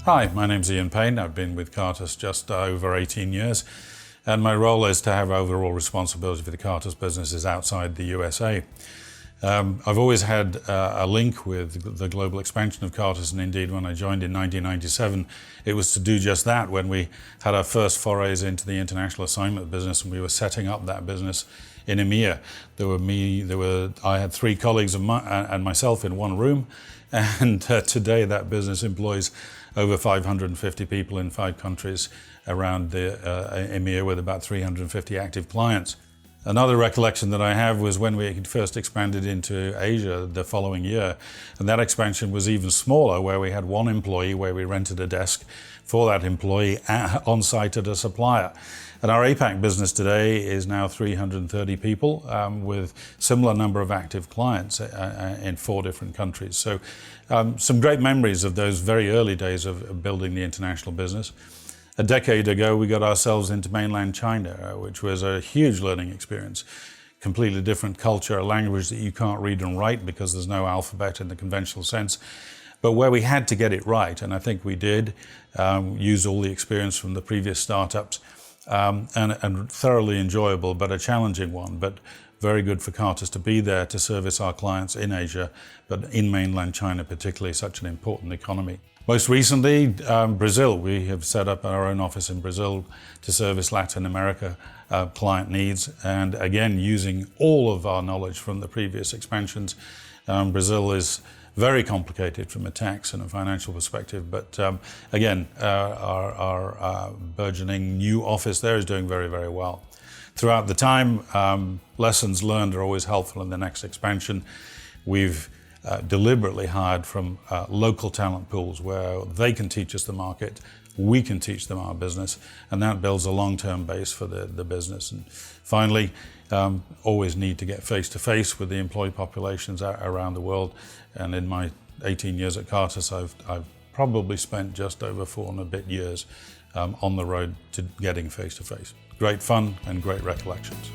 Hi, my name's Payne. I've been with Cartus just over 18 years, and my role is to have overall responsibility for the Cartus businesses outside the USA. I've always had a link with the global expansion of Cartus, and indeed when I joined in 1997, it was to do just that when we had our first forays into the international assignment business and we were setting up that business in EMEA. I had three colleagues and myself in one room, and today that business employs over 550 people in 5 countries around the EMEA with about 350 active clients. Another recollection that I have was when we first expanded into Asia the following year, and that expansion was even smaller, where we had one employee, where we rented a desk for that employee on site at a supplier. And our APAC business today is now 330 people with similar number of active clients in 4 different countries. So some great memories of those very early days of building the international business. A decade ago, we got ourselves into mainland China, which was a huge learning experience. Completely different culture, a language that you can't read and write because there's no alphabet in the conventional sense. But where we had to get it right, and I think we did, use all the experience from the previous startups, and thoroughly enjoyable, but a challenging one, but very good for Cartus to be there to service our clients in Asia, but in mainland China particularly, such an important economy. Most recently, Brazil. We have set up our own office in Brazil to service Latin America client needs, and again, using all of our knowledge from the previous expansions. Brazil is very complicated from a tax and a financial perspective, but again, our burgeoning new office there is doing very, very well. Throughout the time, lessons learned are always helpful in the next expansion. We've deliberately hired from local talent pools where they can teach us the market, we can teach them our business, and that builds a long-term base for the business. And finally, always need to get face-to-face with the employee populations around the world. And in my 18 years at Cartus, I've probably spent just over 4 and a bit years on the road to getting face-to-face. Great fun and great recollections.